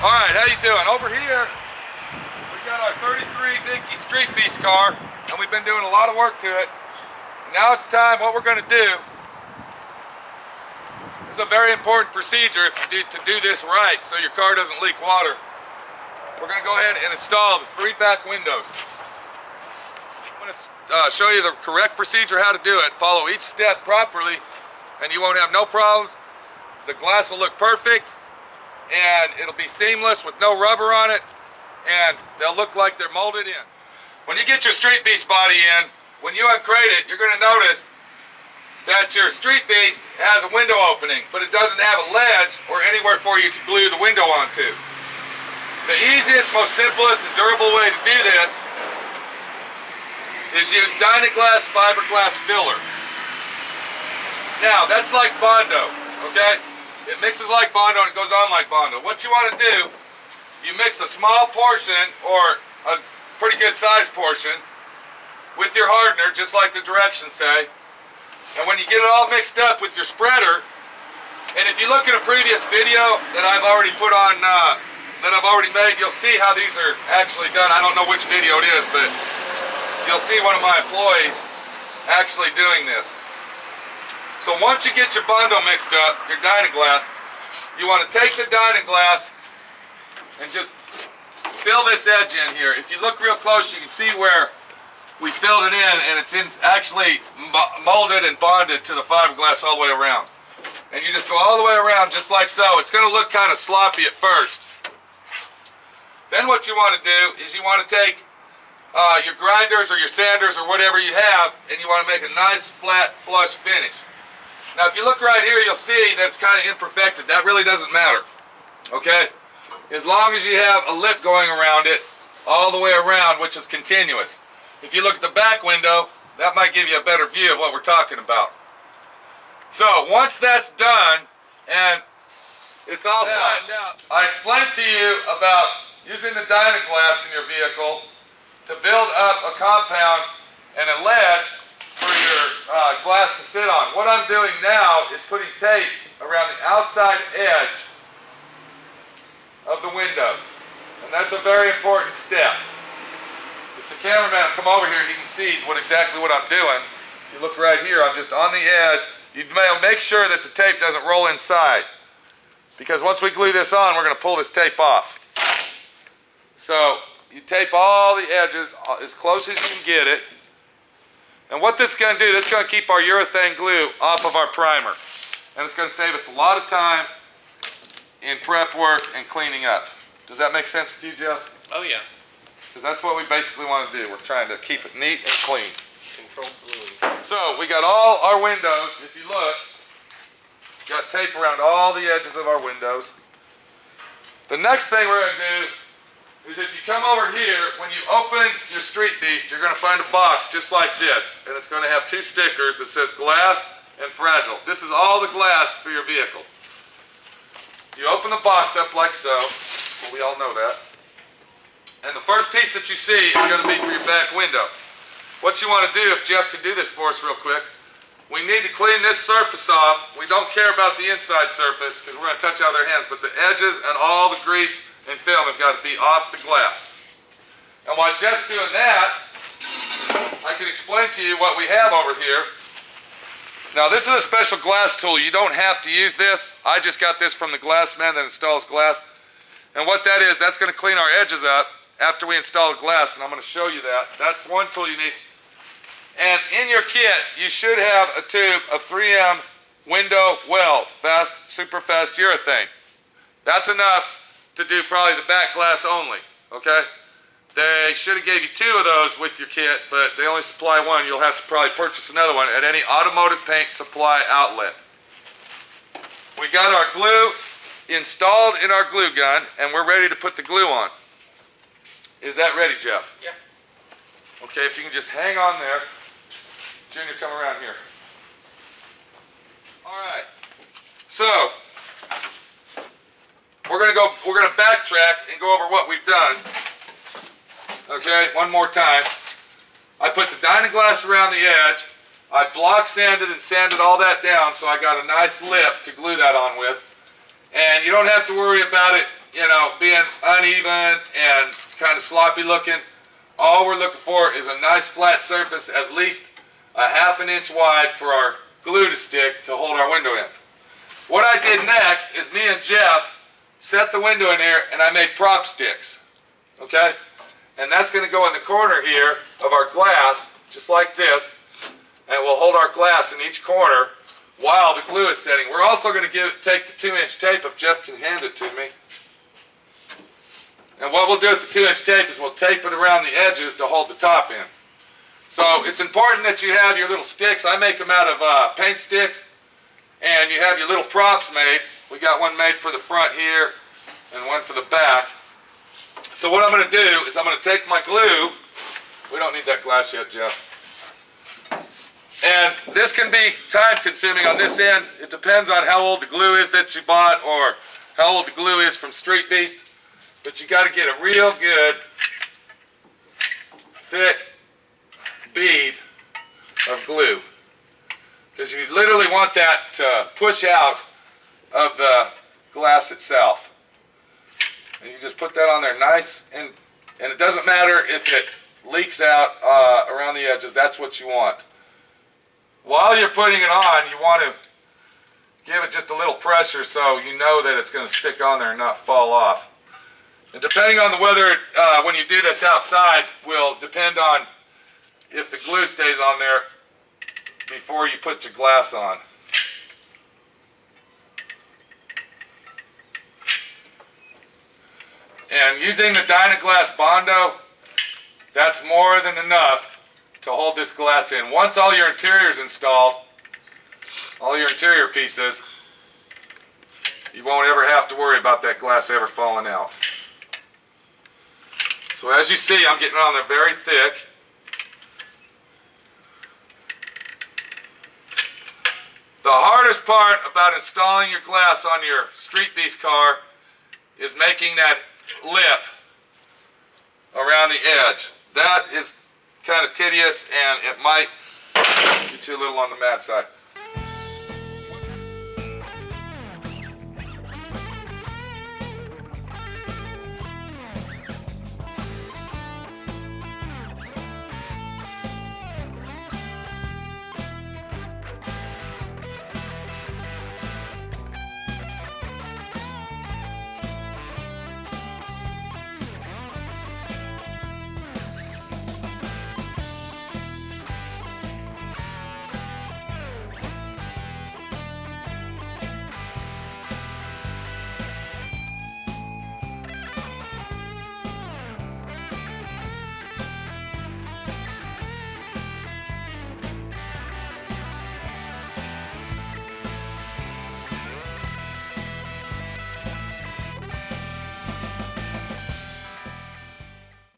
Alright, how you doing? Over here, we got our 33 Vicky-Streetbeasts car, and we've been doing a lot of work to it. Now it's time, what we're going to do, this is a very important procedure if you to do this right so your car doesn't leak water. We're going to go ahead and install the 3 back windows. I'm going to show you the correct procedure how to do it. Follow each step properly and you won't have no problems. The glass will look perfect and it'll be seamless with no rubber on it, and they'll look like they're molded in. When you get your Street Beast body in, when you uncrate it, you're going to notice that your Street Beast has a window opening, but it doesn't have a ledge or anywhere for you to glue the window onto. The easiest, most simplest, and durable way to do this is use Dynaglass fiberglass filler. Now, that's like bondo, okay? It mixes like bondo and it goes on like bondo. What you want to do, you mix a small portion or a pretty good sized portion with your hardener, just like the directions say. And when you get it all mixed up with your spreader, and if you look at a previous video that I've already put on, that I've already made, you'll see how these are actually done. I don't know which video it is, but you'll see one of my employees actually doing this. So once you get your bondo mixed up, your Dynaglass, you want to take the Dynaglass and just fill this edge in here. If you look real close, you can see where we filled it in, and it's actually molded and bonded to the fiberglass all the way around. And you just go all the way around just like so. It's going to look kind of sloppy at first. Then what you want to do is you want to take your grinders or your sanders or whatever you have, and you want to make a nice flat flush finish. Now if you look right here, you'll see that it's kind of imperfected. That really doesn't matter, okay? As long as you have a lip going around it all the way around, which is continuous. If you look at the back window, that might give you a better view of what we're talking about. So once that's done and it's all flattened out, I explained to you about using the Dynaglass in your vehicle to build up a compound and a ledge for your glass to sit on. What I'm doing now is putting tape around the outside edge of the windows, and that's a very important step. If the cameraman will come over here, he can see exactly what I'm doing. If you look right here, I'm just on the edge. You may make sure that the tape doesn't roll inside, because once we glue this on, we're going to pull this tape off. So you tape all the edges as close as you can get it. And what this is going to do, this is going to keep our urethane glue off of our primer. And it's going to save us a lot of time in prep work and cleaning up. Does that make sense to you, Jeff? Oh yeah. Because that's what we basically want to do. We're trying to keep it neat and clean. Control gluing. So we got all our windows. If you look, got tape around all the edges of our windows. The next thing we're going to do is if you come over here, when you open your Street Beast, you're going to find a box just like this. And it's going to have 2 stickers that says glass and fragile. This is all the glass for your vehicle. You open the box up like so. Well, we all know that. And the first piece that you see is going to be for your back window. What you want to do, if Jeff could do this for us real quick, we need to clean this surface off. We don't care about the inside surface because we're going to touch out their hands, but the edges and all the grease and film have got to be off the glass. And while Jeff's doing that, I can explain to you what we have over here. Now this is a special glass tool. You don't have to use this. I just got this from the glass man that installs glass. And what that is, that's going to clean our edges up after we install the glass, and I'm going to show you that. That's one tool you need. And in your kit, you should have a tube of 3M window weld, super fast urethane. That's enough to do probably the back glass only, okay? They should have gave you 2 of those with your kit, but they only supply 1. You'll have to probably purchase another one at any automotive paint supply outlet. We got our glue installed in our glue gun, and we're ready to put the glue on. Is that ready, Jeff? Yeah. Okay, if you can just hang on there. Junior, come around here. All right. So we're gonna backtrack and go over what we've done. Okay, one more time. I put the Dynaglass around the edge. I block sanded and sanded all that down so I got a nice lip to glue that on with. And you don't have to worry about it, you know, being uneven and kind of sloppy looking. All we're looking for is a nice flat surface, at least a 1/2 inch wide for our glue to stick to hold our window in. What I did next is me and Jeff set the window in here and I made prop sticks, okay? And that's going to go in the corner here of our glass, just like this, and we'll hold our glass in each corner while the glue is setting. We're also going to take the 2-inch tape, if Jeff can hand it to me. And what we'll do with the 2-inch tape is we'll tape it around the edges to hold the top in. So it's important that you have your little sticks. I make them out of paint sticks, and you have your little props made. We got one made for the front here and one for the back. So what I'm going to do is I'm going to take my glue. We don't need that glass yet, Jeff. And this can be time consuming on this end. It depends on how old the glue is that you bought or how old the glue is from Street Beast. But you got to get a real good thick bead of glue, because you literally want that to push out of the glass itself. And you just put that on there nice, and it doesn't matter if it leaks out around the edges. That's what you want. While you're putting it on, you want to give it just a little pressure so you know that it's going to stick on there and not fall off. And depending on the weather, when you do this outside, will depend on if the glue stays on there before you put your glass on. And using the dyna glass bondo, that's more than enough to hold this glass in. Once all your interior is installed, all your interior pieces, you won't ever have to worry about that glass ever falling out. So as you see, I'm getting it on there very thick. The hardest part about installing your glass on your Street Beast car is making that lip around the edge. That is kind of tedious, and it might get you a little on the mad side.